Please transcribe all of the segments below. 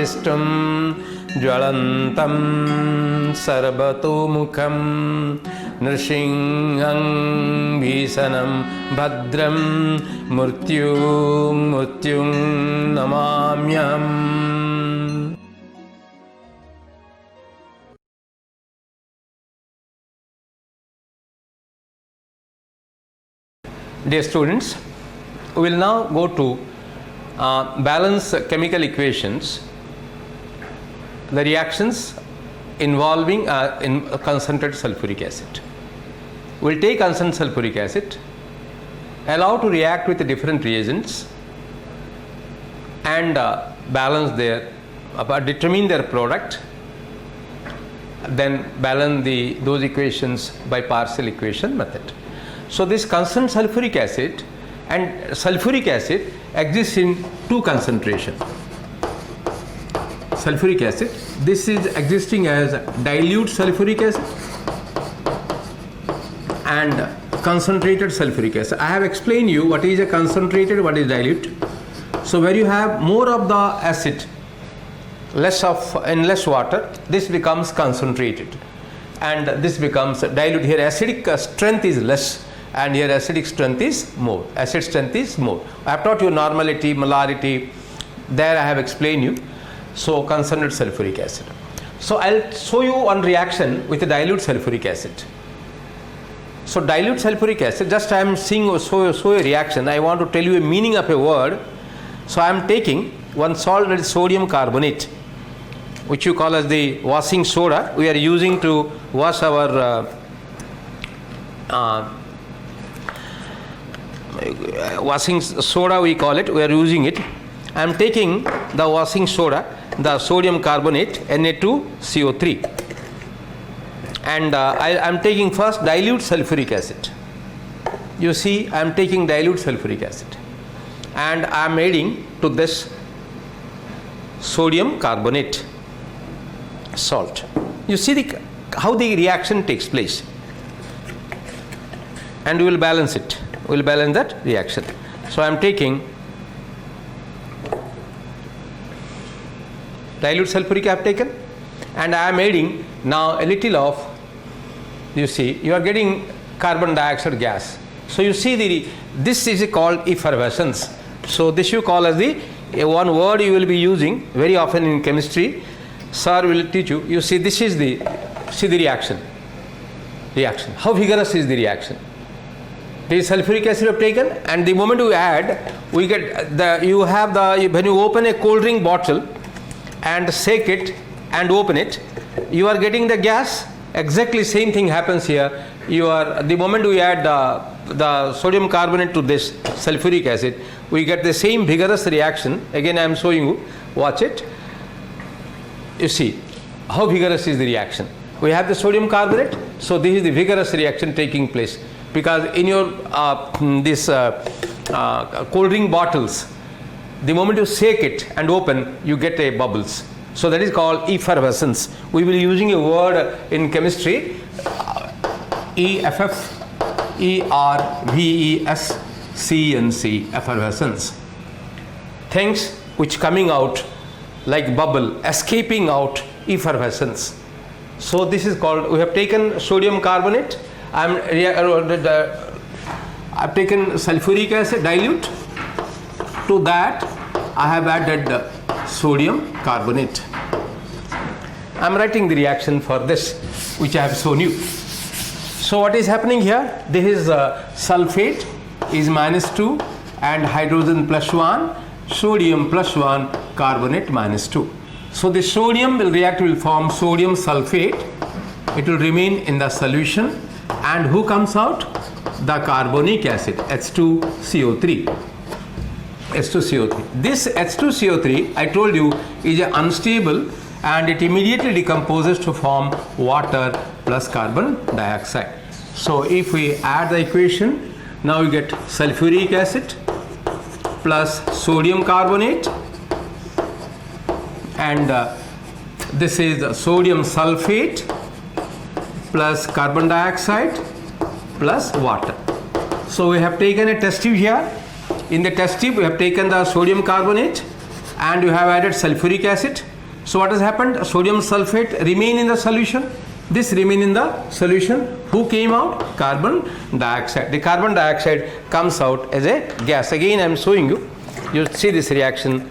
दृष्टुं ज्वलन्तं सर्वतोमुखं नृसिंहं भीषणं भद्रं मृत्युं नमाम्यहम्. Dear students, we will now go to balance chemical equations, the reactions involving in concentrated sulfuric acid. We will take concentrated sulfuric acid, allow to react with the different reagents and balance their, determine their product, then balance those equations by partial equation method. So this concentrated sulfuric acid and sulfuric acid exists in two concentrations. Sulfuric acid, this is existing as dilute sulfuric acid and concentrated sulfuric acid. I have explained you what is a concentrated, what is dilute. So where you have more of the acid, less water, this becomes concentrated and this becomes dilute. Here acidic strength is less and here acidic strength is more. Acid strength is more. I have taught you normality, molarity, there I have explained you. So concentrated sulfuric acid. So I'll show you one reaction with the dilute sulfuric acid. So dilute sulfuric acid, just I am seeing show a reaction. I want to tell you a meaning of a word. So I am taking one salt, that is sodium carbonate, which you call as the washing soda. We are using to wash our washing soda, we call it, we are using it. I am taking the washing soda, the sodium carbonate, Na2CO3, and I am taking first dilute sulfuric acid. You see, I am taking dilute sulfuric acid and I am adding to this sodium carbonate salt. You see how the reaction takes place, and we will balance it. We will balance that reaction. So I am taking dilute sulfuric I have taken, and I am adding now a little of, you see, you are getting carbon dioxide gas. So you see this is called effervescence. So this you call as the one word you will be using very often in chemistry. Sir will teach you. You see, this is the reaction. How vigorous is the reaction? This sulfuric acid you have taken, and the moment you add, we get when you open a cold drink bottle and shake it and open it, you are getting the gas. Exactly same thing happens here. The moment we add the sodium carbonate to this sulfuric acid, we get the same vigorous reaction. Again I am showing you, watch it. You see how vigorous is the reaction. We have the sodium carbonate, so this is the vigorous reaction taking place, because in your cold drink bottles, the moment you shake it and open, you get a bubbles. So that is called effervescence. We will be using a word in chemistry, EFFERVESCENC, effervescence. Things which coming out like bubble, escaping out, effervescence. So this is called, we have taken sodium carbonate, I have taken sulfuric acid dilute, to that I have added sodium carbonate. I am writing the reaction for this which I have shown you. So what is happening here? This is sulfate is -2 and hydrogen +1, sodium +1, carbonate -2. So the sodium will react, will form sodium sulfate. It will remain in the solution, and who comes out? The carbonic acid, H2CO3. H2CO3. This H2CO3, I told you, is unstable, and it immediately decomposes to form water plus carbon dioxide. So if we add the equation, now we get sulfuric acid plus sodium carbonate, and this is sodium sulfate plus carbon dioxide plus water. So we have taken a test tube here. In the test tube we have taken the sodium carbonate and we have added sulfuric acid. So what has happened? Sodium sulfate remain in the solution. This remain in the solution. Who came out? Carbon dioxide. The carbon dioxide comes out as a gas. Again I am showing you. You see this reaction.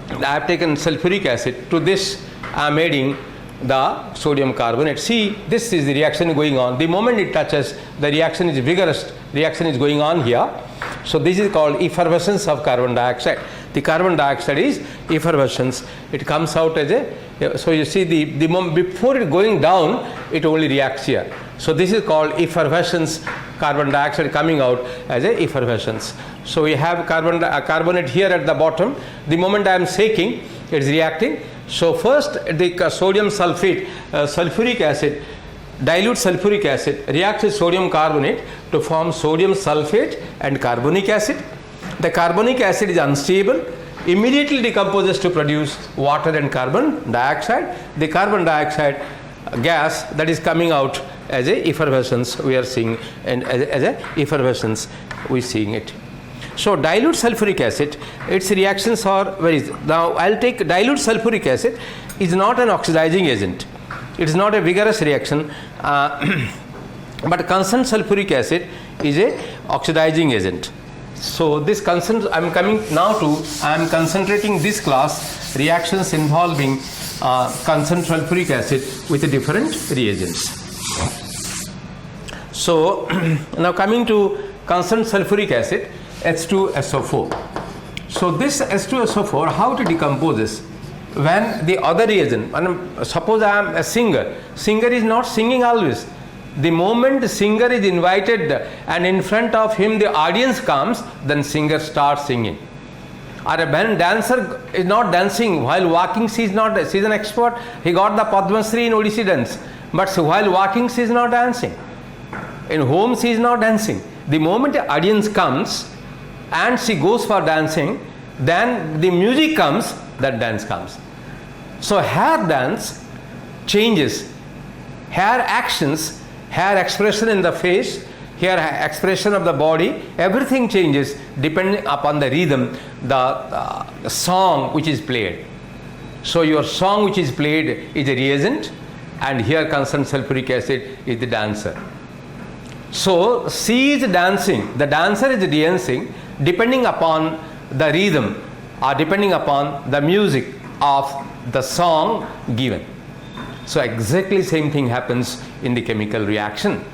I have taken sulfuric acid. To this I am adding the sodium carbonate. See, this is the reaction going on. The moment it touches, the reaction is vigorous. Reaction is going on here. So this is called effervescence of carbon dioxide. The carbon dioxide is effervescence. It comes out as a, so you see the moment before it going down, it only reacts here. So this is called effervescence, carbon dioxide coming out as a effervescence. So we have carbonate here at the bottom. The moment I am shaking, it is reacting. So first the sodium sulfate, sulfuric acid, dilute sulfuric acid reacts with sodium carbonate to form sodium sulfate and carbonic acid. The carbonic acid is unstable, immediately decomposes to produce water and carbon dioxide. The carbon dioxide gas that is coming out as a effervescence we are seeing, and as a effervescence we are seeing it. So dilute sulfuric acid, its reactions are very, now I'll take dilute sulfuric acid is not an oxidizing agent. It is not a vigorous reaction, but concerned sulfuric acid is a oxidizing agent. So this I am coming now to, I am concentrating this class reactions involving concerned sulfuric acid with different reagents. So now coming to concerned sulfuric acid, H2SO4. So this H2SO4, how it decomposes? When the other reagent, suppose I am a singer is not singing always. The moment the singer is invited and in front of him the audience comes, then singer starts singing. Or a dancer is not dancing while walking, she is an expert, he got the Padma Shri in Odissi dance, but while walking she is not dancing. In home she is not dancing. The moment the audience comes and she goes for dancing, then the music comes, that dance comes. So her dance changes, her actions, her expression in the face, her expression of the body, everything changes depending upon the rhythm, the song which is played. So your song which is played is a reagent, and here concerned sulfuric acid is the dancer. So she is dancing, the dancer is dancing depending upon the rhythm or depending upon the music of the song given. So exactly same thing happens in the chemical reaction.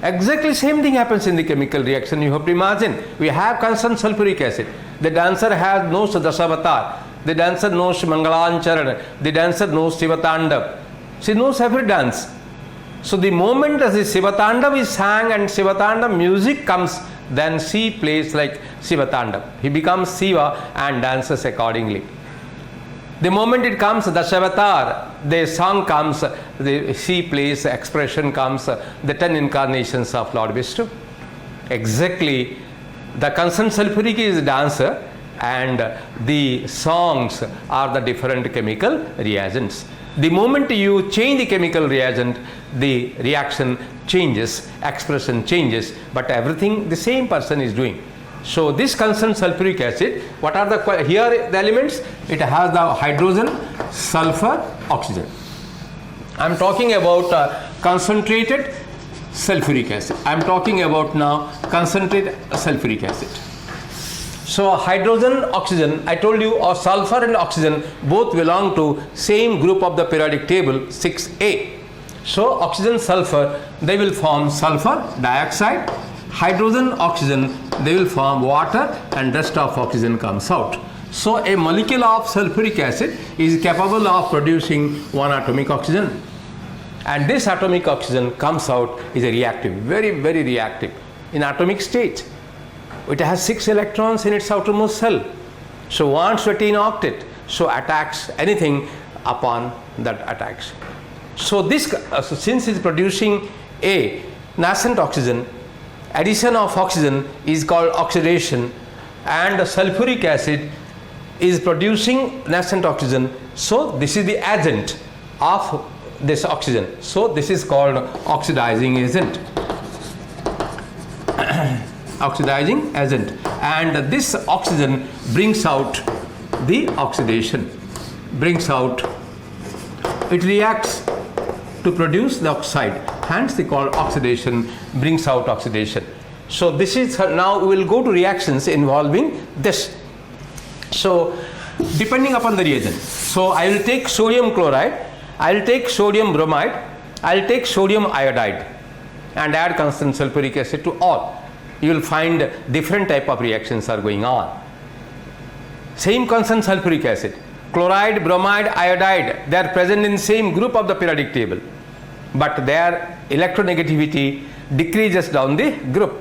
Exactly same thing happens in the chemical reaction. You have to imagine, we have concerned sulfuric acid. The dancer knows Dasavatar. The dancer knows Mangalancharan. The dancer knows Sivatandav. She knows every dance. So the moment as the Sivatandav is sang and Sivatandav music comes, then she plays like Sivatandav. He becomes Siva and dances accordingly. The moment it comes, Dashavatar, the song comes, she plays, expression comes, the 10 incarnations of Lord Vishnu. Exactly, the concerned sulfuric is dancer and the songs are the different chemical reagents. The moment you change the chemical reagent, the reaction changes, expression changes, but everything the same person is doing. So this concerned sulfuric acid, what are the, here the elements? It has the hydrogen, sulfur, oxygen. I am talking about concentrated sulfuric acid. I am talking about now concentrated sulfuric acid. So hydrogen, oxygen, I told you, or sulfur and oxygen both belong to same group of the periodic table 6A. So oxygen, sulfur, they will form sulfur dioxide. Hydrogen, oxygen, they will form water, and rest of oxygen comes out. So a molecule of sulfuric acid is capable of producing one atomic oxygen, and this atomic oxygen comes out is a reactive, very, very reactive in atomic state. It has 6 electrons in its outermost cell, so wants to attain octet, so attacks anything upon that attacks. So this, since it is producing a nascent oxygen, addition of oxygen is called oxidation, and the sulfuric acid is producing nascent oxygen, so this is the agent of this oxygen, so this is called oxidizing agent. Oxidizing agent, and this oxygen brings out the oxidation. brings out, it reacts to produce the oxide, hence they call oxidation, brings out oxidation. So this is, now we will go to reactions involving this. So depending upon the reagent, so I will take sodium chloride, I will take sodium bromide, I will take sodium iodide and add constant sulfuric acid to all. You will find different type of reactions are going on. Same constant sulfuric acid, chloride, bromide, iodide, they are present in same group of the periodic table, but their electronegativity decreases down the group.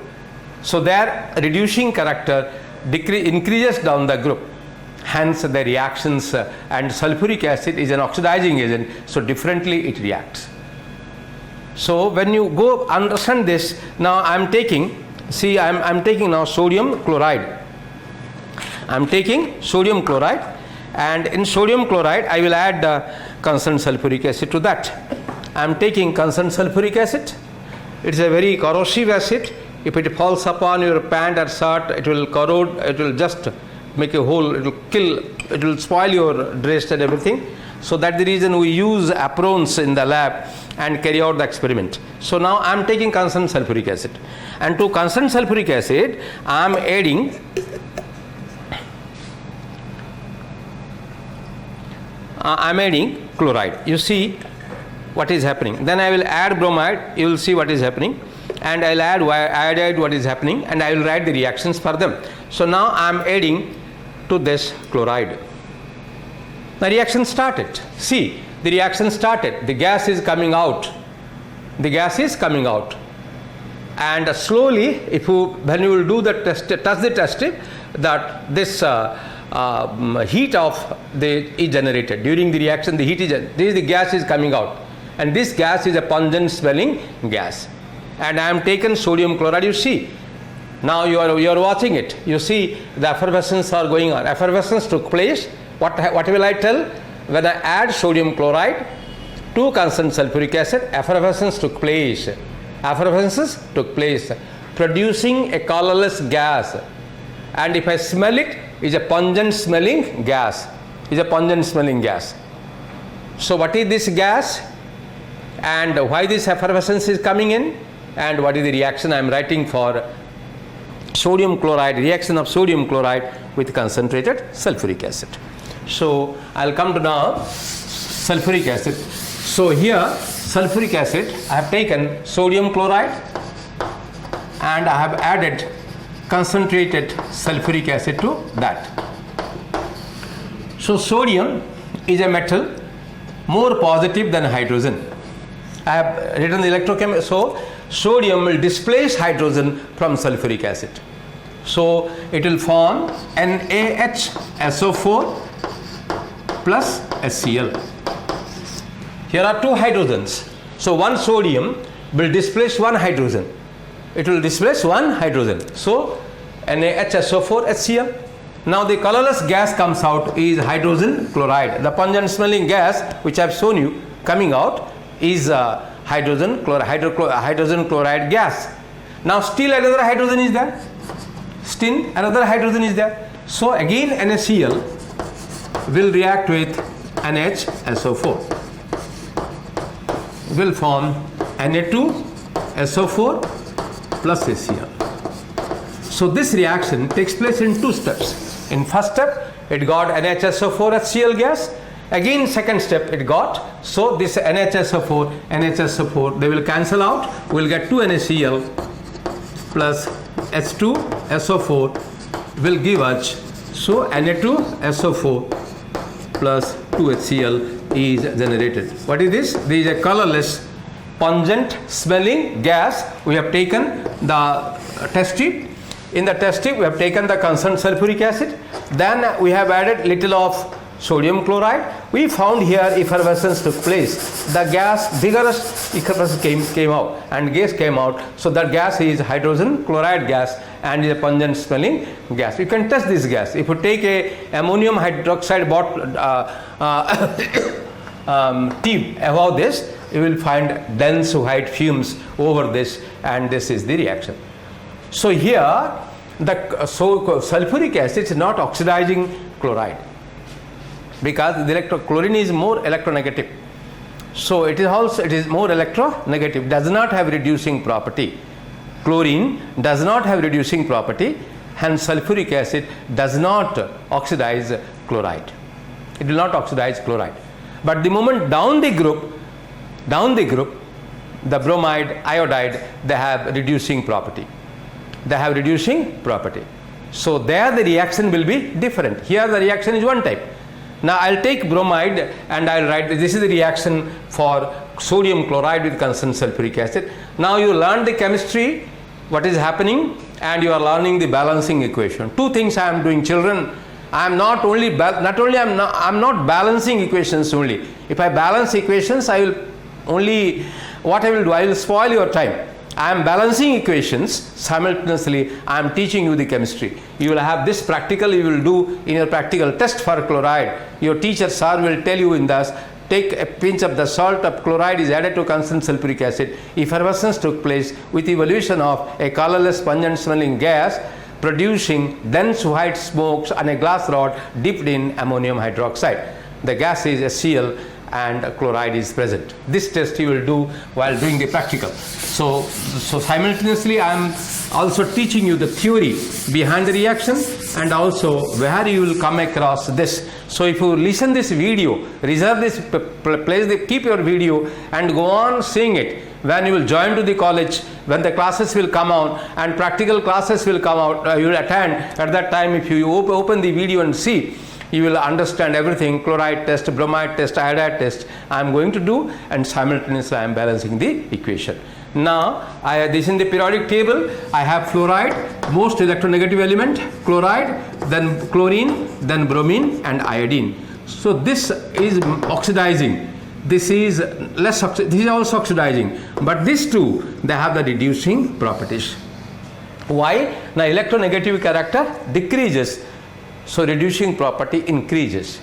So their reducing character increases down the group. Hence the reactions and sulfuric acid is an oxidizing agent, so differently it reacts. So when you go understand this, now I am taking, see I am taking now sodium chloride. I am taking sodium chloride, and in sodium chloride I will add constant sulfuric acid to that. I am taking constant sulfuric acid. It is a very corrosive acid. If it falls upon your pant or shirt, it will corrode, it will just make a hole, it will kill, it will spoil your dress and everything. So that's the reason we use aprons in the lab and carry out the experiment. So now I am taking constant sulfuric acid, and to constant sulfuric acid I am adding chloride. You see what is happening. Then I will add bromide, you will see what is happening, and I will add iodide, what is happening, and I will write the reactions for them. So now I am adding to this chloride. The reaction started. See, the reaction started. The gas is coming out. The gas is coming out. And slowly, when you will do the test, touch the test tube, that this heat of is generated during the reaction. The heat is the gas is coming out, and this gas is a pungent smelling gas. And I am taken sodium chloride. You see, now you are watching it. You see the effervescence are going on. Effervescence took place. What will I tell? When I add sodium chloride to constant sulfuric acid, effervescence took place. Effervescence took place, producing a colorless gas. And if I smell it, is a pungent smelling gas. Is a pungent smelling gas. So what is this gas? And why this effervescence is coming in? And what is the reaction I am writing for sodium chloride, reaction of sodium chloride with concentrated sulfuric acid. So I will come to now sulfuric acid. So here sulfuric acid, I have taken sodium chloride and I have added concentrated sulfuric acid to that. So sodium is a metal more positive than hydrogen. I have written the electrochemistry. So sodium will displace hydrogen from sulfuric acid. So it will form NaHSO4 plus HCl. Here are two hydrogens. So one sodium will displace one hydrogen. It will displace one hydrogen. So NaHSO4 HCl. Now the colorless gas comes out is hydrogen chloride. The pungent smelling gas which I have shown you coming out is hydrogen chloride gas. Now still another hydrogen is there. Still another hydrogen is there. So again NaCl will react with NHSO4. Will form Na2SO4 plus HCl. So this reaction takes place in two steps. In first step, it got NHSO4 HCl gas. Again second step it got. So this NHSO4, they will cancel out. We will get 2 NaCl plus H2SO4 will give us. So Na2SO4 plus 2HCl is generated. What is this? This is a colorless, pungent smelling gas. We have taken the test tube. In the test tube we have taken the constant sulfuric acid. Then we have added little of sodium chloride. We found here effervescence took place. The gas, vigorous effervescence came out, and gas came out. So that gas is hydrogen chloride gas and is a pungent smelling gas. You can test this gas. If you take a ammonium hydroxide tube above this, you will find dense white fumes over this, and this is the reaction. So here the sulfuric acid is not oxidizing chloride. because the chlorine is more electronegative. So it is more electronegative, does not have reducing property. Chlorine does not have reducing property, hence sulfuric acid does not oxidize chloride. It will not oxidize chloride. But the moment down the group, the bromide, iodide, they have reducing property. They have reducing property. So there the reaction will be different. Here the reaction is one type. Now I'll take bromide and I'll write this is the reaction for sodium chloride with constant sulfuric acid. Now you learn the chemistry, what is happening, and you are learning the balancing equation. Two things I am doing, children. I am not only I'm not balancing equations only. If I balance equations, I will only what I will do, I will spoil your time. I am balancing equations, simultaneously I am teaching you the chemistry. You will have this practical, you will do in your practical test for chloride. Your teacher sir will tell you in this, take a pinch of the salt of chloride is added to constant sulfuric acid. Effervescence took place with evolution of a colorless pungent smelling gas producing dense white smokes on a glass rod dipped in ammonium hydroxide. The gas is HCl and chloride is present. This test you will do while doing the practical. So simultaneously I am also teaching you the theory behind the reaction and also where you will come across this. So if you listen this video, reserve this place, keep your video and go on seeing it. When you will join to the college, when the classes will come out and practical classes will come out, you will attend. At that time, if you open the video and see, you will understand everything, chloride test, bromide test, iodide test I am going to do, and simultaneously I am balancing the equation. Now, this in the periodic table, I have fluoride, most electronegative element, chloride, then chlorine, then bromine and iodine. So this is oxidizing. This is this is also oxidizing, but these two, they have the reducing properties. Why? Now electronegative character decreases, so reducing property increases.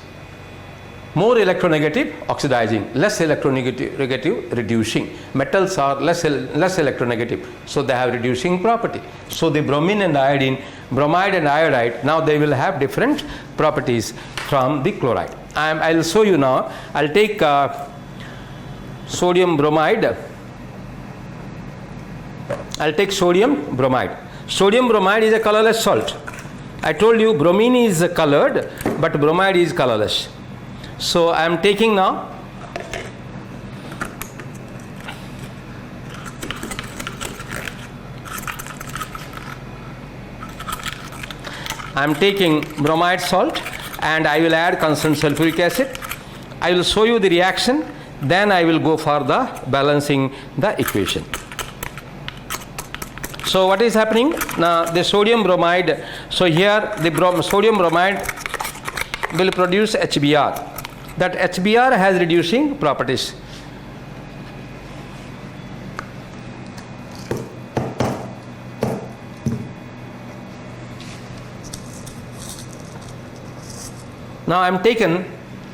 More electronegative, oxidizing, less electronegative, reducing. Metals are less electronegative, so they have reducing property. So the bromine and iodine, bromide and iodide, now they will have different properties from the chloride. I will show you now. I'll take sodium bromide. I'll take sodium bromide. Sodium bromide is a colorless salt. I told you bromine is colored, but bromide is colorless. So I am taking now bromide salt and I will add constant sulfuric acid. I will show you the reaction, then I will go for the balancing the equation. So what is happening now? The sodium bromide, so here the sodium bromide will produce HBr. That HBr has reducing properties. Now I am taken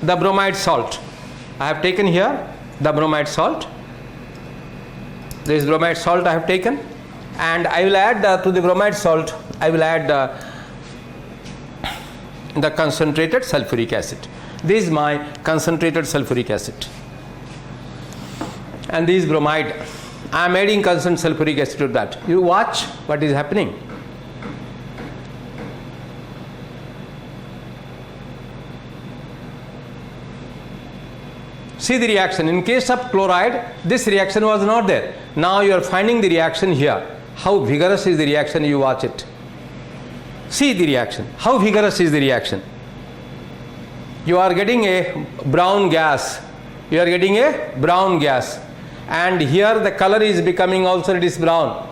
the bromide salt. I have taken here the bromide salt. This bromide salt I have taken, and I will add to the bromide salt, I will add the concentrated sulfuric acid. This is my concentrated sulfuric acid. And this bromide, I am adding constant sulfuric acid to that. You watch what is happening. See the reaction. In case of chloride, this reaction was not there. Now you are finding the reaction here. How vigorous is the reaction? You watch it. See the reaction. How vigorous is the reaction? You are getting a brown gas. You are getting a brown gas. And here the color is becoming also, it is brown.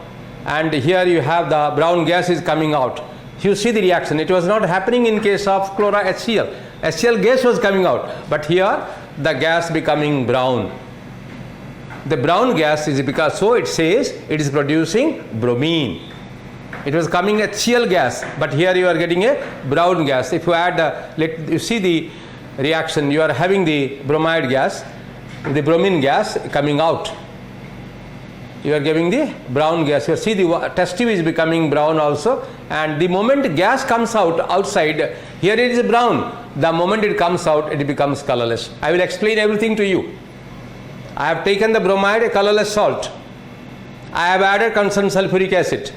And here you have the brown gas is coming out. You see the reaction. It was not happening in case of chloride HCl. HCl gas was coming out. But here the gas becoming brown. The brown gas is because, so it says it is producing bromine. It was coming HCl gas, but here you are getting a brown gas. If you add, you see the reaction, you are having the bromide gas, the bromine gas coming out. You are giving the brown gas. You see the test tube is becoming brown also, and the moment gas comes out outside, here it is brown, the moment it comes out, it becomes colorless. I will explain everything to you. I have taken the bromide, a colorless salt. I have added concerned sulfuric acid.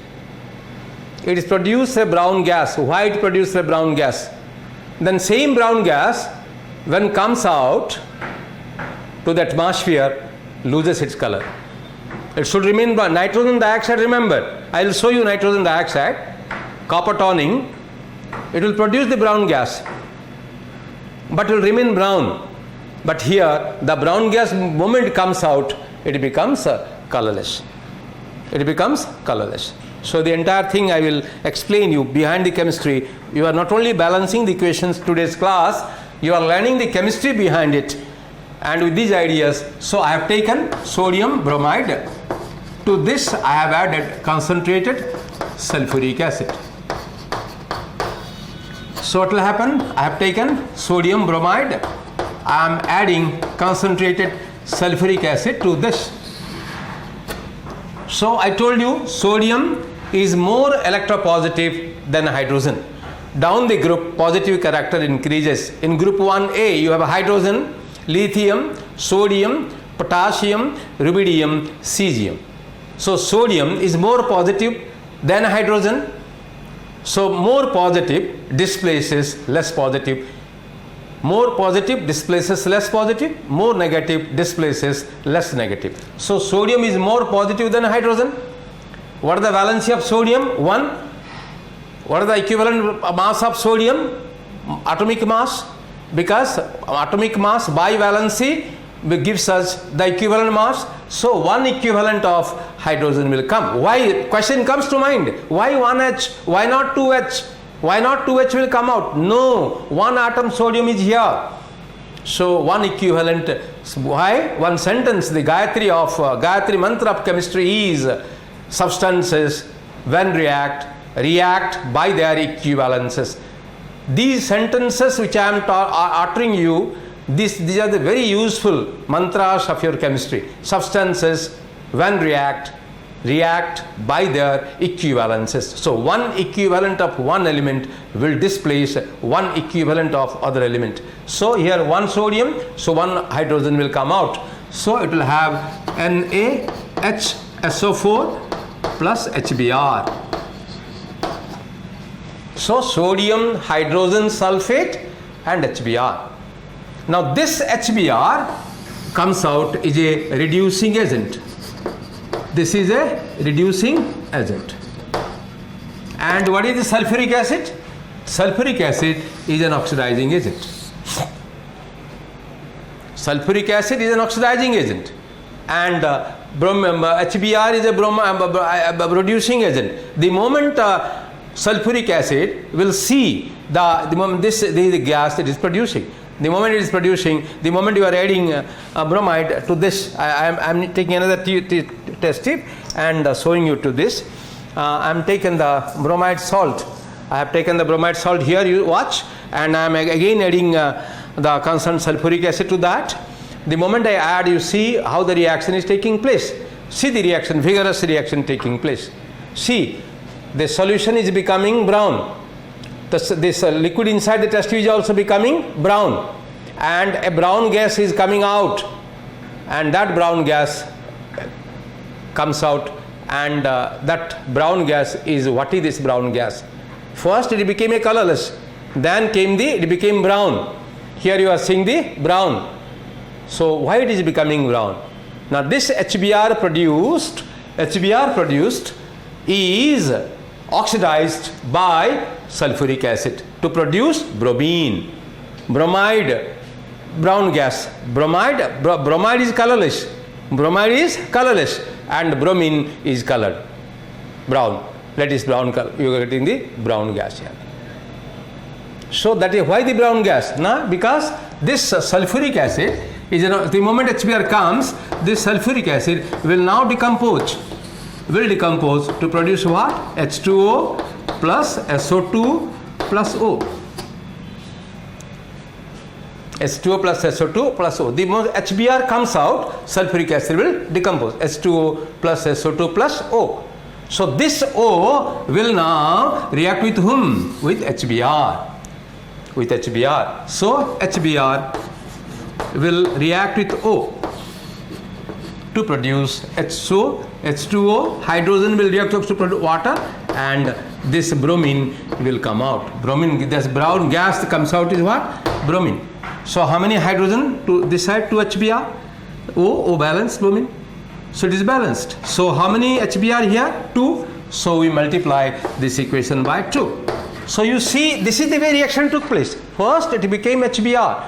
It is produced a brown gas. Why it produced a brown gas? Then same brown gas, when comes out to the atmosphere, loses its color. It should remain brown. Nitrogen dioxide, remember, I will show you nitrogen dioxide, copper toning, it will produce the brown gas, but it will remain brown. But here, the brown gas moment comes out, it becomes colorless. It becomes colorless. So the entire thing I will explain you behind the chemistry. You are not only balancing the equations today's class, you are learning the chemistry behind it. And with these ideas, so I have taken sodium bromide. To this I have added concentrated sulfuric acid. So what will happen? I have taken sodium bromide. I am adding concentrated sulfuric acid to this. So I told you sodium is more electropositive than hydrogen. Down the group, positive character increases. In group 1A, you have hydrogen, lithium, sodium, potassium, rubidium, cesium. So sodium is more positive than hydrogen. So more positive displaces less positive. More positive displaces less positive. More negative displaces less negative. So sodium is more positive than hydrogen. What is the valency of sodium? 1. What is the equivalent mass of sodium? Atomic mass. Because atomic mass by valency gives us the equivalent mass. So 1 equivalent of hydrogen will come. Why? Question comes to mind. Why 1H? Why not 2H? Why not 2H will come out? No. 1 atom sodium is here. So 1 equivalent. Why? One sentence. The Gayatri mantra of chemistry is substances when react by their equivalences. These sentences which I am uttering you, these are the very useful mantras of your chemistry. Substances when react by their equivalences. So one equivalent of one element will displace one equivalent of other element. So here 1 sodium, so 1 hydrogen will come out. So it will have NaHSO4 plus HBr. So sodium hydrogen sulfate and HBr. Now this HBr comes out is a reducing agent. This is a reducing agent. And what is the sulfuric acid? Sulfuric acid is an oxidizing agent. Sulfuric acid is an oxidizing agent. And HBr is a reducing agent. The moment sulfuric acid will see the moment this is the gas that is producing. The moment it is producing, the moment you are adding bromide to this, I am taking another test tube and showing you to this. I am taking the bromide salt. I have taken the bromide salt here, you watch, and I am again adding the concerned sulfuric acid to that. The moment I add, you see how the reaction is taking place. See the reaction, vigorous reaction taking place. See, the solution is becoming brown. This liquid inside the test tube is also becoming brown, and a brown gas is coming out, and that brown gas comes out, and that brown gas is, what is this brown gas? First it became a colorless, then it became brown. Here you are seeing the brown. So why it is becoming brown? Now this HBr produced is oxidized by sulfuric acid to produce bromine. Bromide, brown gas. Bromide is colorless. And bromine is colored brown. That is brown color. You are getting the brown gas here. So that is why the brown gas. Because this sulfuric acid is, the moment HBr comes, this sulfuric acid will now decompose. To produce what? H2O plus SO2 plus O. H2O plus SO2 plus O. The moment HBr comes out, sulfuric acid will decompose. H2O plus SO2 plus O. So this O will now react with whom? With HBr. with HBr. So HBr will react with O to produce H2O. Hydrogen will react to produce water, and this bromine will come out. Bromine, this brown gas that comes out is what? Bromine. So how many hydrogen to this side to HBr? O balanced bromine. So it is balanced. So how many HBr here? 2. So we multiply this equation by 2. So you see, this is the way reaction took place. First it became HBr.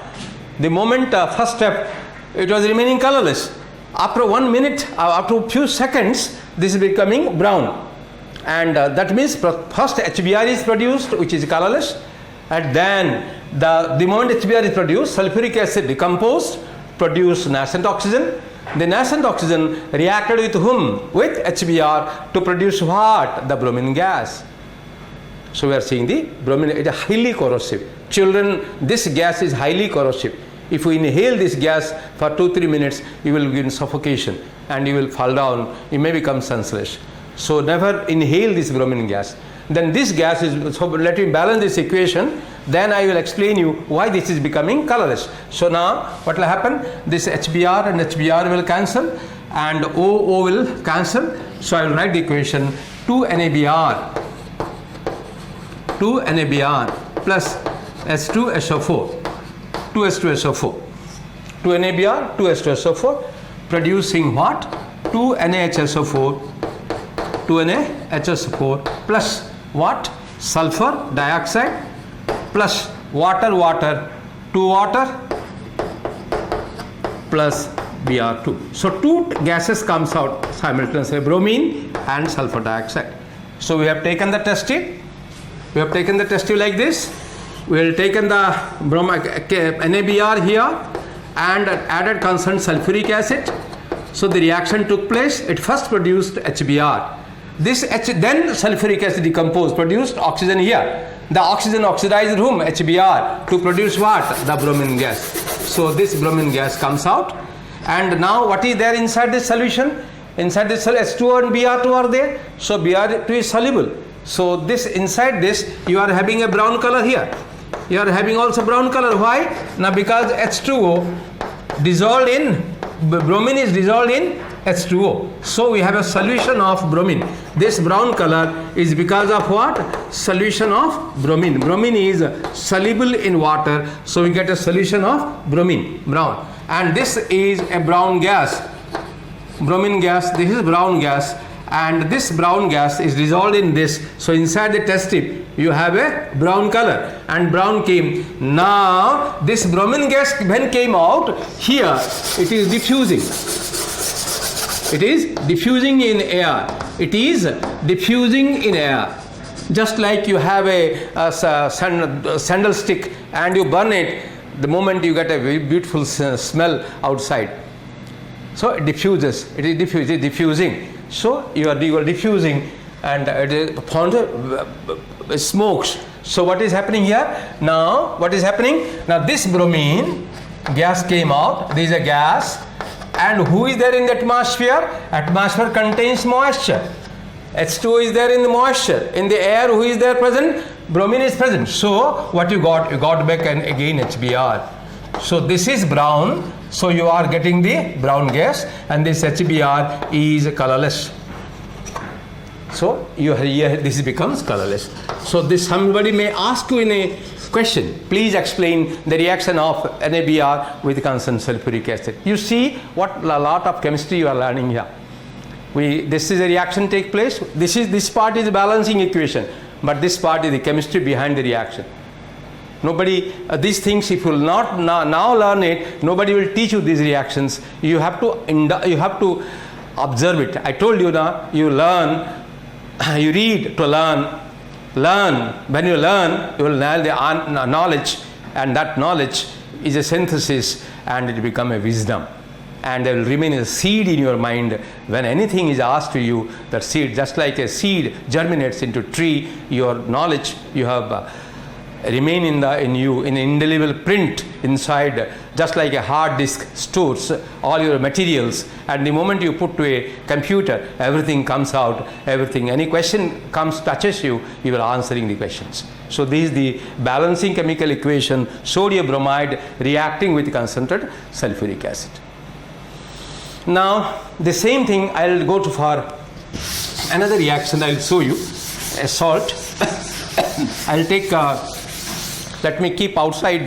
The moment first step, it was remaining colorless. After 1 minute, after a few seconds, this is becoming brown. And that means first HBr is produced, which is colorless. And then the moment HBr is produced, sulfuric acid decomposed, produced nascent oxygen. The nascent oxygen reacted with whom? With HBr to produce what? The bromine gas. So we are seeing the bromine, it is highly corrosive. Children, this gas is highly corrosive. If we inhale this gas for 2-3 minutes, you will get suffocation and you will fall down, you may become senseless. So never inhale this bromine gas. Then this gas is, so let me balance this equation, then I will explain you why this is becoming colorless. So now what will happen? This HBr and HBr will cancel and O will cancel. So I will write the equation 2NaBr plus H2SO4. 2H2SO4. 2NaBr, 2H2SO4 producing what? 2NaHSO4. 2NaHSO4 plus what? Sulfur dioxide plus water, 2 water plus Br2. So 2 gases comes out simultaneously, bromine and sulfur dioxide. So we have taken the test tube. We have taken the test tube like this. We have taken the NaBr here and added constant sulfuric acid. So the reaction took place. It first produced HBr. This then sulfuric acid decomposed, produced oxygen here. The oxygen oxidized whom? HBr to produce what? The bromine gas. So this bromine gas comes out. And now what is there inside this solution? Inside this H2O and Br2 are there. So Br2 is soluble. So this inside this you are having a brown color here. You are having also brown color. Why? Now because H2O dissolved in, bromine is dissolved in H2O. So we have a solution of bromine. This brown color is because of what? Solution of bromine. Bromine is soluble in water. So we get a solution of bromine, brown. And this is a brown gas. Bromine gas, this is brown gas. And this brown gas is dissolved in this. So inside the test tube you have a brown color and brown came. Now this bromine gas when came out here, it is diffusing. It is diffusing in air. It is diffusing in air. Just like you have a sandal stick and you burn it, the moment you get a very beautiful smell outside. So it diffuses. It is diffusing. So you are diffusing and it is found smokes. So what is happening here? Now what is happening? Now this bromine gas came out. There is a gas. And who is there in the atmosphere? Atmosphere contains moisture. H2O is there in the moisture. In the air, who is there present? Bromine is present. So what you got? You got back and again HBr. So this is brown. So you are getting the brown gas and this HBr is colorless. So this becomes colorless. So this somebody may ask you in a question, please explain the reaction of NaBr with constant sulfuric acid. You see what a lot of chemistry you are learning here. This is a reaction take place. This part is a balancing equation, but this part is the chemistry behind the reaction. Nobody, these things, if you will not now learn it, nobody will teach you these reactions. You have to observe it. I told you now, you learn, you read to learn. Learn. When you learn, you will learn the knowledge, and that knowledge is a synthesis and it will become a wisdom. And there will remain a seed in your mind. When anything is asked to you, that seed, just like a seed germinates into tree, your knowledge you have remain in you in indelible print inside just like a hard disk stores all your materials, and the moment you put to a computer, everything comes out, everything, any question comes, touches you, you will answering the questions. So this is the balancing chemical equation, sodium bromide reacting with concentrated sulfuric acid. Now the same thing I will go to for another reaction. I will show you a salt. I will take, let me keep outside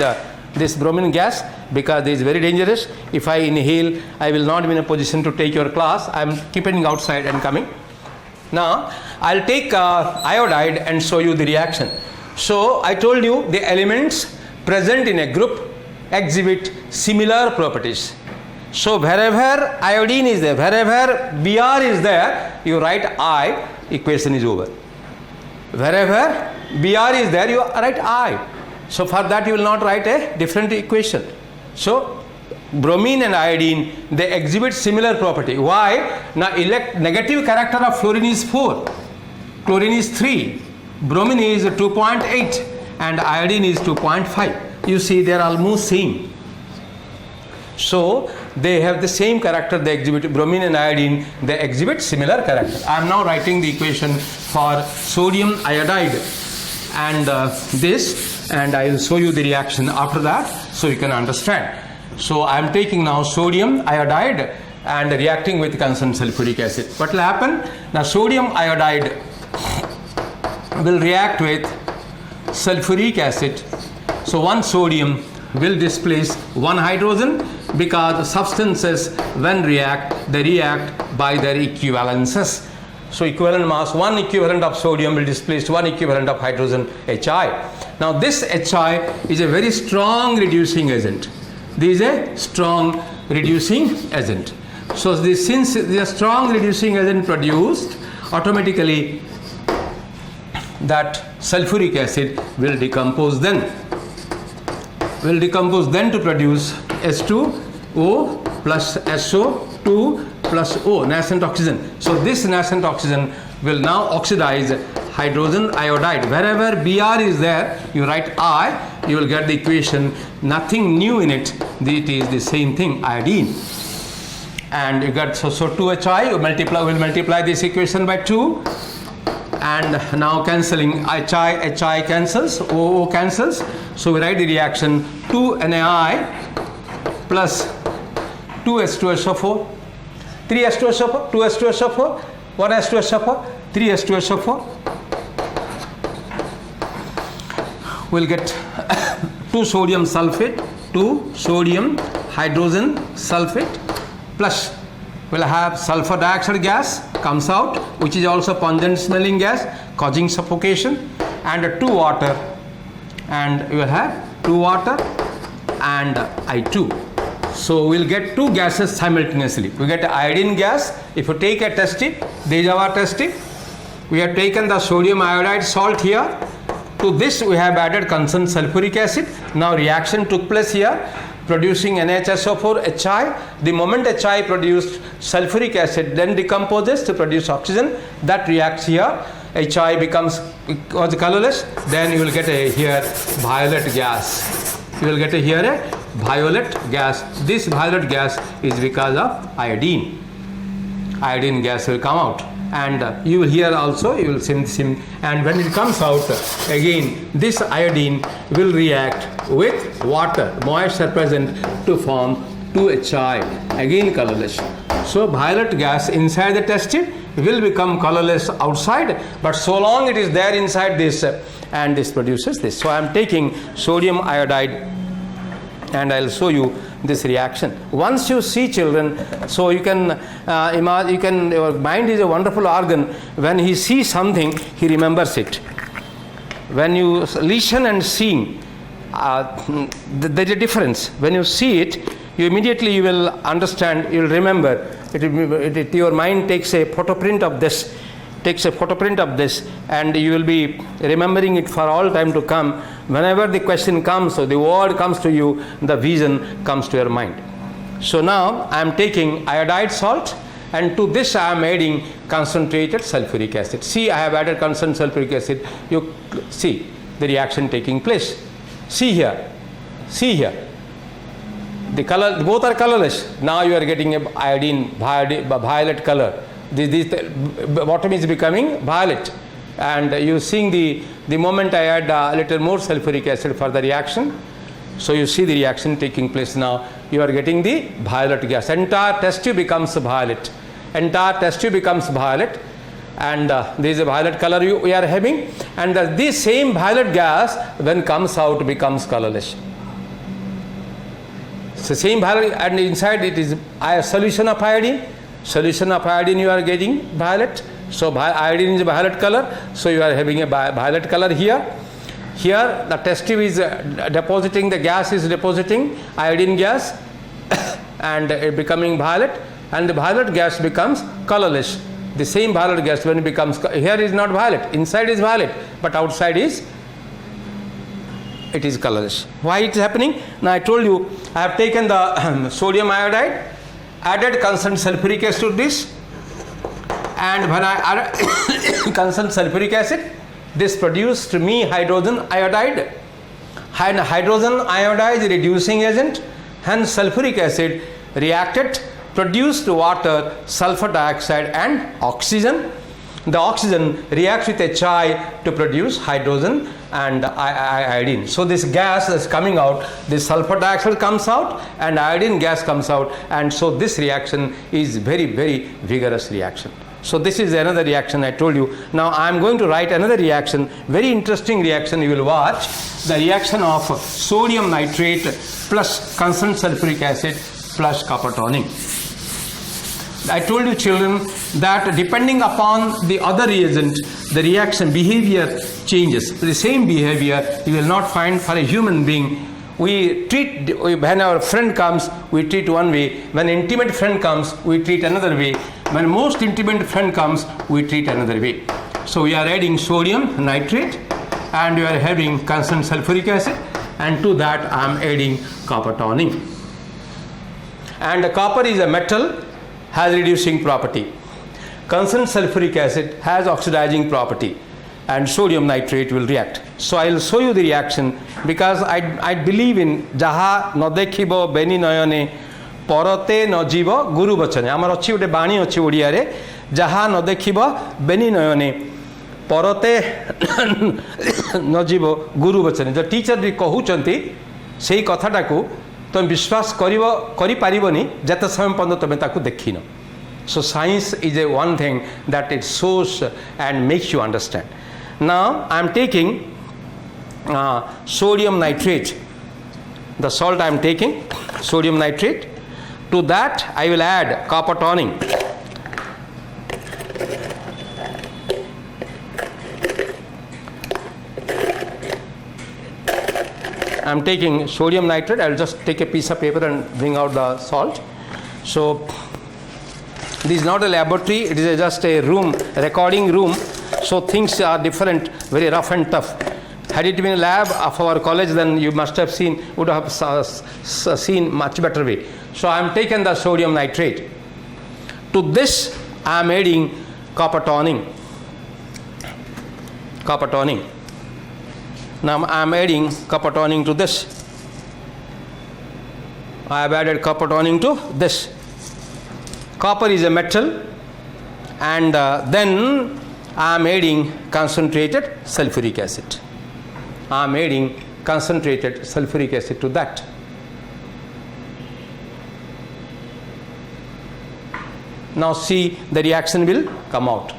this bromine gas because it is very dangerous. If I inhale, I will not be in a position to take your class. I am keeping outside and coming. Now I will take iodide and show you the reaction. So I told you the elements present in a group exhibit similar properties. So wherever iodine is there, wherever Br is there, you write I, equation is over. Wherever Br is there, you write I. So for that you will not write a different equation. So bromine and iodine, they exhibit similar property. Why? Now negative character of fluorine is 4, chlorine is 3, bromine is 2.8 and iodine is 2.5. You see they are almost same. So they have the same character, they exhibit, bromine and iodine, they exhibit similar character. I am now writing the equation for sodium iodide and this, and I will show you the reaction after that so you can understand. So I am taking now sodium iodide and reacting with concentrated sulfuric acid. What will happen? Now sodium iodide will react with sulfuric acid. So one sodium will displace one hydrogen because substances when react, they react by their equivalences. So equivalent mass, one equivalent of sodium will displace one equivalent of hydrogen, Hi. Now this Hi is a very strong reducing agent. This is a strong reducing agent. So this, since the strong reducing agent produced, automatically that sulfuric acid will decompose then. Will decompose then to produce H2O plus SO2 plus O, nascent oxygen. So this nascent oxygen will now oxidize hydrogen iodide. Wherever Br is there, you write I, you will get the equation, nothing new in it, it is the same thing, iodine. And you got so 2Hi, you will multiply this equation by 2, and now cancelling, Hi cancels, OO cancels, so we write the reaction 2NaI plus 2H2SO4, 3H2SO4, 2H2SO4, 1H2SO4, 3H2SO4. We'll get 2 sodium sulfate, 2 sodium hydrogen sulfate, plus we'll have sulfur dioxide gas comes out, which is also pungent smelling gas causing suffocation, and 2 water, and we will have 2 water and I2. So we'll get 2 gases simultaneously. We get iodine gas. If you take a test tube, this is our test tube. We have taken the sodium iodide salt here. To this we have added concentrated sulfuric acid. Now reaction took place here, producing NHSO4 Hi. The moment Hi produced sulfuric acid then decomposes to produce oxygen. That reacts here. Hi becomes colorless. Then you will get here violet gas. You will get here a violet gas. This violet gas is because of iodine. Iodine gas will come out, and you will hear also, you will see, and when it comes out again, this iodine will react with water, moisture present, to form 2Hi, again colorless. So violet gas inside the test tube will become colorless outside, but so long it is there inside this, and this produces this. So I am taking sodium iodide and I will show you this reaction. Once you see, children, so you can imagine, your mind is a wonderful organ. When he sees something, he remembers it. When you listen and see, there is a difference. When you see it, you immediately you will understand, you will remember. Your mind takes a photo print of this, and you will be remembering it for all time to come. Whenever the question comes or the word comes to you, the vision comes to your mind. So now I am taking iodide salt, and to this I am adding concentrated sulfuric acid. See, I have added concentrated sulfuric acid. You see the reaction taking place. See here. The color, both are colorless. Now you are getting a iodine, violet color. The bottom is becoming violet. And you seeing the moment I add a little more sulfuric acid for the reaction. So you see the reaction taking place now. You are getting the violet gas. Entire test tube becomes violet. Entire test tube becomes violet. And there is a violet color we are having. And this same violet gas when comes out becomes colorless. So same violet, and inside it is a solution of iodine. Solution of iodine you are getting violet. So iodine is a violet color. So you are having a violet color here. Here the test tube is depositing, the gas is depositing iodine gas and it becoming violet, and the violet gas becomes colorless. The same violet gas when it becomes, here is not violet, inside is violet, but outside is, it is colorless. Why it is happening? Now I told you, I have taken the sodium iodide, added concerned sulfuric acid to this, and when I add concerned sulfuric acid, this produced me hydrogen iodide. And hydrogen iodide is a reducing agent, hence sulfuric acid reacted, produced water, sulfur dioxide and oxygen. The oxygen reacts with HI to produce hydrogen and iodine. So this gas is coming out, this sulfur dioxide comes out and iodine gas comes out, and so this reaction is very, very vigorous reaction. So this is another reaction I told you. Now I am going to write another reaction, very interesting reaction you will watch. The reaction of sodium nitrate plus concerned sulfuric acid plus copper toning. I told you children that depending upon the other reagent, the reaction behavior changes. The same behavior you will not find for a human being. We treat, when our friend comes, we treat one way. When intimate friend comes, we treat another way. When most intimate friend comes, we treat another way. So we are adding sodium nitrate and we are having concerned sulfuric acid, and to that I am adding copper toning. And the copper is a metal, has reducing property. Concerned sulfuric acid has oxidizing property, and sodium nitrate will react. So I will show you the reaction, because I believe in jaha no dekhibo beni noyone porate no jibo guru bachane. Amar achi gote bani achi odia re, jaha no dekhibo beni noyone porate no jibo guru bachane. जो teacher भी कहउचंती सेही कथाटाकू तुम विश्वास करि पारिबनी जते समय पर्यंत तुम ताकू देखिनो. So science is a one thing that it shows and makes you understand. Now I am taking sodium nitrate, the salt I am taking, sodium nitrate. To that I will add copper toning. I am taking sodium nitrate. I will just take a piece of paper and bring out the salt. So this is not a laboratory, it is just a room, recording room. So things are different, very rough and tough. Had it been a lab of our college, then you must have seen, would have seen much better way. So I am taking the sodium nitrate. To this I am adding copper toning. Copper toning. Now I am adding copper toning to this. I have added copper toning to this. Copper is a metal, and then I am adding concentrated sulfuric acid. I am adding concentrated sulfuric acid to that. Now see, the reaction will come out.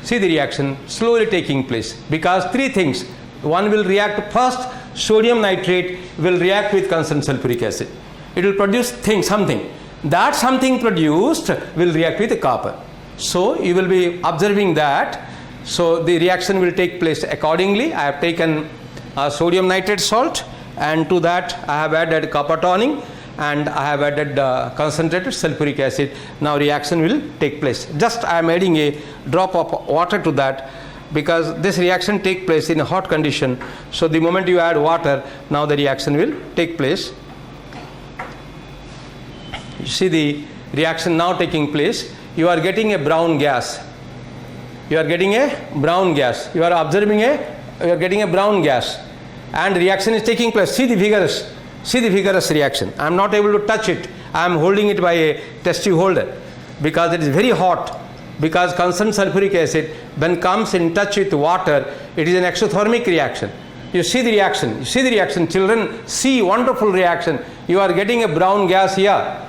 See the reaction slowly taking place, because three things. One will react first, sodium nitrate will react with concerned sulfuric acid. It will produce something. That something produced will react with the copper. So you will be observing that. So the reaction will take place accordingly. I have taken sodium nitrate salt, and to that I have added copper toning, and I have added concentrated sulfuric acid. Now reaction will take place. Just I am adding a drop of water to that, because this reaction take place in a hot condition. So the moment you add water, now the reaction will take place. You see the reaction now taking place. You are getting a brown gas. You are getting a brown gas. You are observing you are getting a brown gas, and reaction is taking place. See the vigorous. See the vigorous reaction. I am not able to touch it. I am holding it by a test tube holder because it is very hot. Because concerned sulfuric acid, when comes in touch with water, it is an exothermic reaction. You see the reaction. You see the reaction. Children, see wonderful reaction. You are getting a brown gas here.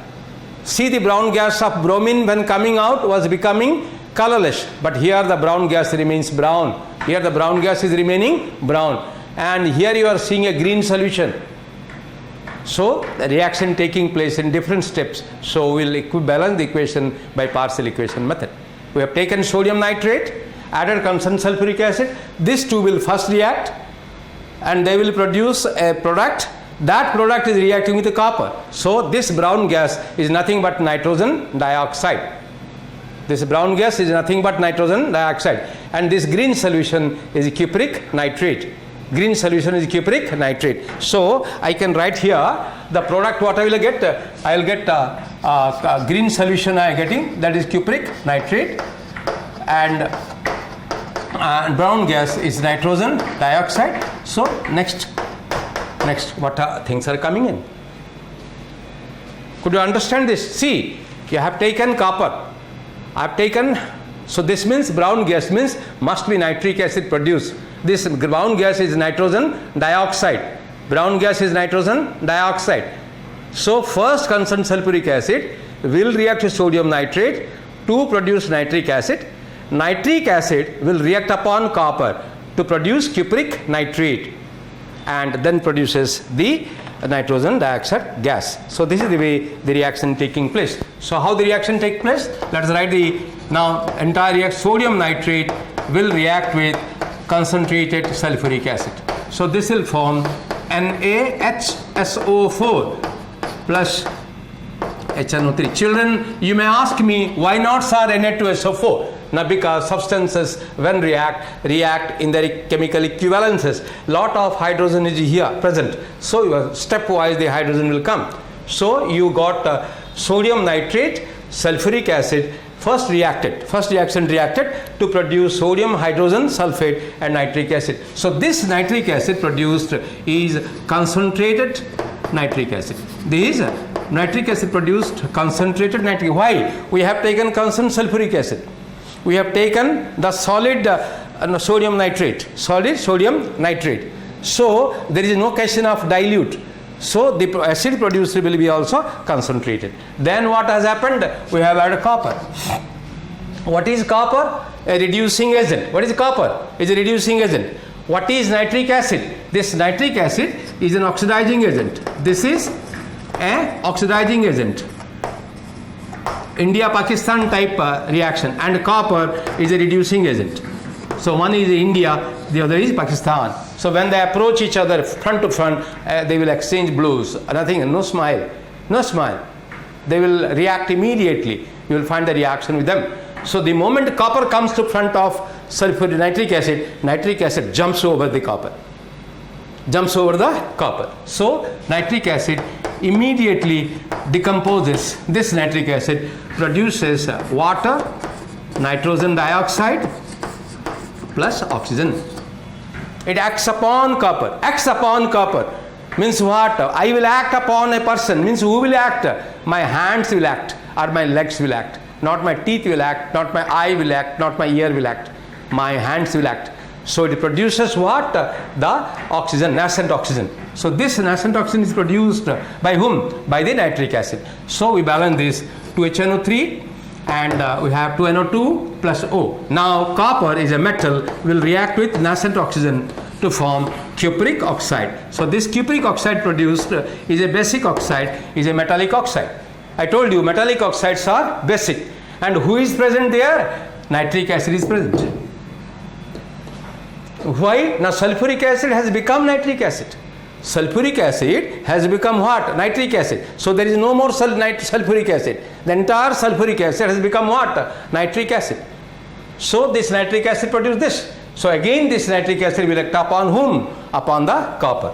See the brown gas of bromine when coming out was becoming colorless. But here the brown gas remains brown. Here the brown gas is remaining brown. And here you are seeing a green solution. So the reaction taking place in different steps. So we will equivalence the equation by partial equation method. We have taken sodium nitrate, added concerned sulfuric acid. These two will first react and they will produce a product. That product is reacting with the copper. So this brown gas is nothing but nitrogen dioxide. This brown gas is nothing but nitrogen dioxide. And this green solution is cupric nitrate. Green solution is cupric nitrate. So I can write here the product what I will get. I will get green solution I am getting, that is cupric nitrate, and brown gas is nitrogen dioxide. So next what things are coming in. Could you understand this? See, you have taken copper. I have taken, so this means brown gas means must be nitric acid produced. This brown gas is nitrogen dioxide. Brown gas is nitrogen dioxide. So first concerned sulfuric acid will react with sodium nitrate to produce nitric acid. Nitric acid will react upon copper to produce cupric nitrate and then produces the nitrogen dioxide gas. So this is the way the reaction taking place. So how the reaction take place? Let us write the now entire reaction. Sodium nitrate will react with concentrated sulfuric acid. So this will form NaHSO4 plus HNO3. Children, you may ask me why not sir Na2SO4? Now because substances when react in their chemical equivalences, lot of hydrogen is here present. So stepwise the hydrogen will come. So you got sodium nitrate, sulfuric acid, first reaction reacted to produce sodium hydrogen sulfate and nitric acid. So this nitric acid produced is concentrated nitric acid. This nitric acid produced concentrated nitric. Why? We have taken concentrated sulfuric acid. We have taken the solid sodium nitrate. Solid sodium nitrate. So there is no question of dilute. So the acid produced will be also concentrated. Then what has happened? We have added copper. What is copper? A reducing agent. What is copper? It's a reducing agent. What is nitric acid? This nitric acid is an oxidizing agent. This is an oxidizing agent. India-Pakistan type reaction, and copper is a reducing agent. So one is India, the other is Pakistan. So when they approach each other front to front, they will exchange blows. Nothing, no smile, no smile. They will react immediately. You will find the reaction with them. So the moment copper comes to front of sulfuric nitric acid jumps over the copper. Jumps over the copper. So nitric acid immediately decomposes. This nitric acid produces water, nitrogen dioxide plus oxygen. It acts upon copper. Acts upon copper means what? I will act upon a person. Means who will act? My hands will act or my legs will act. Not my teeth will act, not my eye will act, not my ear will act. My hands will act. So it produces what? The oxygen, nascent oxygen. So this nascent oxygen is produced by whom? By the nitric acid. So we balance this to HNO3 and we have 2NO2 plus O. Now copper is a metal, will react with nascent oxygen to form cupric oxide. So this cupric oxide produced is a basic oxide, is a metallic oxide. I told you metallic oxides are basic. And who is present there? Nitric acid is present. Why? Now sulfuric acid has become nitric acid. Sulfuric acid has become what? Nitric acid. So there is no more sulfuric acid. The entire sulfuric acid has become what? Nitric acid. So this nitric acid produces this. So again this nitric acid will act upon whom? Upon the copper.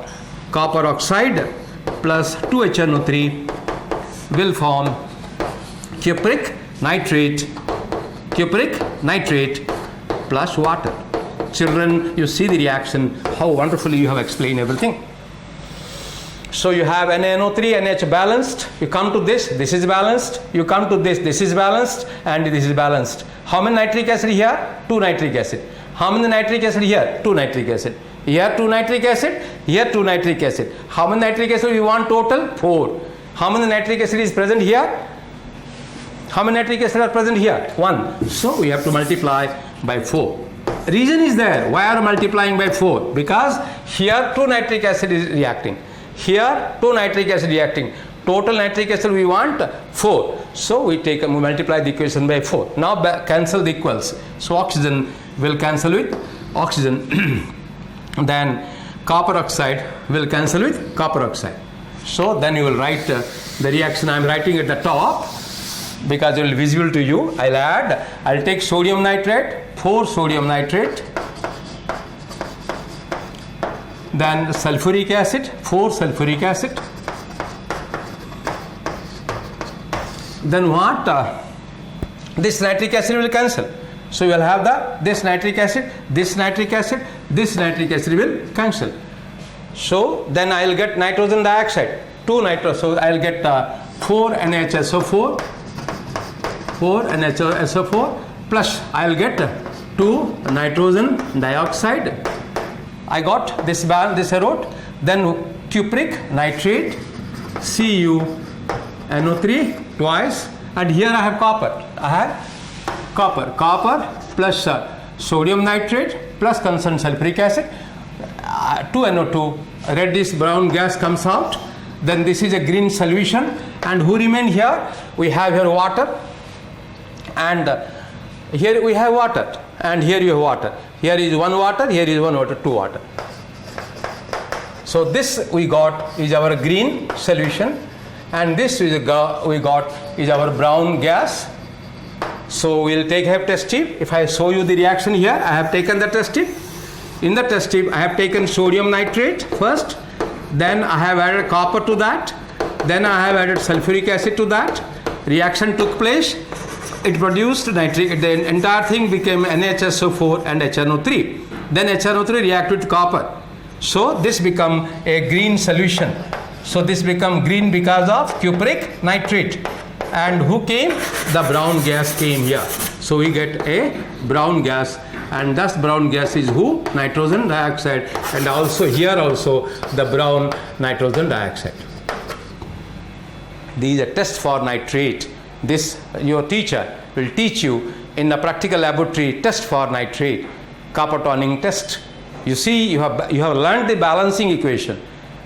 Copper oxide plus 2HNO3 will form cupric nitrate plus water. Children, you see the reaction, how wonderfully you have explained everything. So you have NaNO3, NH balanced. You come to this is balanced. You come to this is balanced, and this is balanced. How many nitric acid here? 2 nitric acid. How many nitric acid here? 2 nitric acid. Here 2 nitric acid, here 2 nitric acid. How many nitric acid we want total? 4. How many nitric acid is present here? How many nitric acid are present here? 1. So we have to multiply by 4. Reason is there. Why are multiplying by 4? Because here 2 nitric acid is reacting. Here 2 nitric acid reacting. Total nitric acid we want 4. So we multiply the equation by 4. Now cancel the equals. So oxygen will cancel with oxygen. Then copper oxide will cancel with copper oxide. So then you will write the reaction. I am writing at the top because it will be visible to you. I'll take sodium nitrate, 4 sodium nitrate, then sulfuric acid, 4 sulfuric acid. Then what? This nitric acid will cancel. So you will have this nitric acid, this nitric acid, this nitric acid will cancel. So then I will get nitrogen dioxide, 2 nitro. So I will get 4 NHSO4, 4 NHSO4 plus I will get 2 nitrogen dioxide. I got this I wrote. Then cupric nitrate, CuNO3 twice, and here I have copper. Copper plus sodium nitrate plus concerned sulfuric acid, 2NO2, reddish brown gas comes out. Then this is a green solution, and who remain here? We have here water, and here we have water, and here you have water. Here is 1 water, here is 1 water, 2 water. So this we got is our green solution, and this is we got is our brown gas. So we will have test tube. If I show you the reaction here, I have taken the test tube. In the test tube, I have taken sodium nitrate first, then I have added copper to that, then I have added sulfuric acid to that. Reaction took place. It produced nitric. The entire thing became NHSO4 and HNO3. Then HNO3 reacted with copper. So this become a green solution. So this become green because of cupric nitrate. And who came? The brown gas came here. So we get a brown gas, and thus brown gas is who? Nitrogen dioxide, and also here also the brown nitrogen dioxide. These are tests for nitrate. This your teacher will teach you in the practical laboratory. Test for nitrate, copper toning test. You see, you have learned the balancing equation,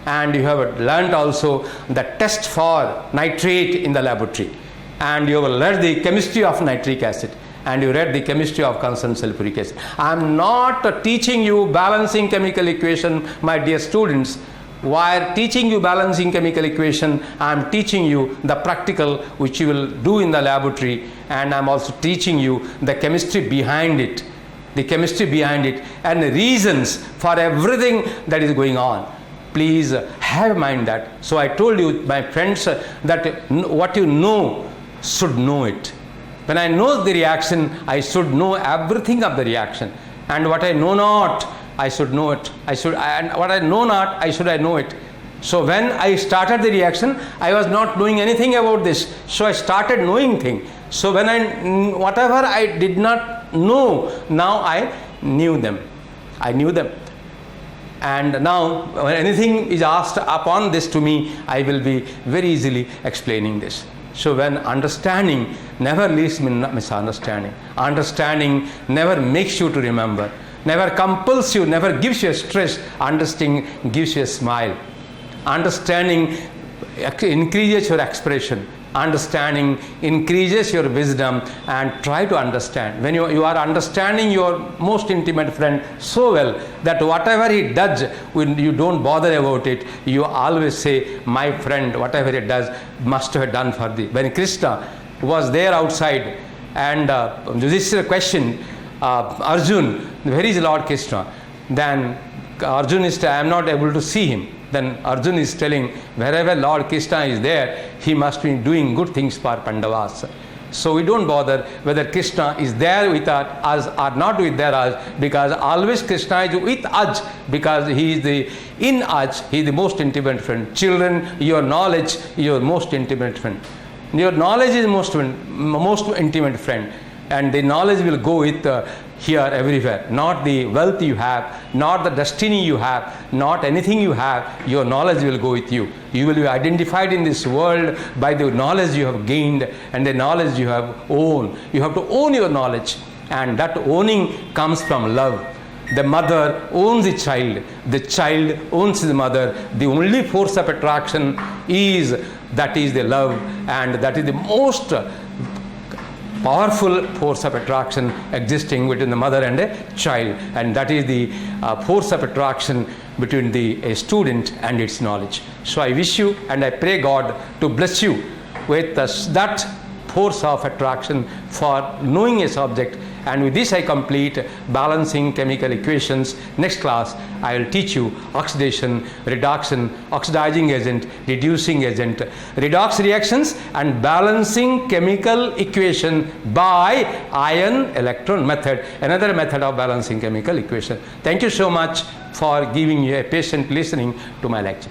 and you have learned also the test for nitrate in the laboratory, and you have learned the chemistry of nitric acid, and you read the chemistry of concerned sulfuric acid. I am not teaching you balancing chemical equation, my dear students. While teaching you balancing chemical equation, I am teaching you the practical which you will do in the laboratory, and I am also teaching you the chemistry behind it, and the reasons for everything that is going on. Please have in mind that. So I told you, my friends, that what you know, should know it. When I know the reaction, I should know everything of the reaction, and what I know not, I should know it. And what I know not, I know it. So when I started the reaction, I was not knowing anything about this. So I started knowing things. So when whatever I did not know, now I knew them. And now when anything is asked upon this to me, I will be very easily explaining this. So when understanding never leads to misunderstanding. Understanding never makes you to remember, never compels you, never gives you a stress. Understanding gives you a smile. Understanding increases your expression. Understanding increases your wisdom, and try to understand. When you are understanding your most intimate friend so well that whatever he does, when you don't bother about it, you always say, my friend, whatever he does must have done for thee. When Krishna was there outside, and this is a question, Arjun, where is Lord Krishna? Then Arjun is, I am not able to see him. Then Arjun is telling, wherever Lord Krishna is there, he must be doing good things for Pandavas. So we don't bother whether Krishna is there with us or not with us, because always Krishna is with us, because he is In us, he is the most intimate friend. Children, your knowledge, your most intimate friend. Your knowledge is most intimate friend, and the knowledge will go with here everywhere. Not the wealth you have, not the destiny you have, not anything you have. Your knowledge will go with you. You will be identified in this world by the knowledge you have gained and the knowledge you have owned. You have to own your knowledge, and that owning comes from love. The mother owns the child owns the mother. The only force of attraction is the love, and that is the most powerful force of attraction existing between the mother and a child, and that is the force of attraction between a student and its knowledge. So I wish you and I pray God to bless you with that force of attraction for knowing a subject. And with this I complete balancing chemical equations. Next class I will teach you oxidation, reduction, oxidizing agent, reducing agent, redox reactions, and balancing chemical equation by ion electron method, another method of balancing chemical equation. Thank you so much for giving you a patient listening to my lecture.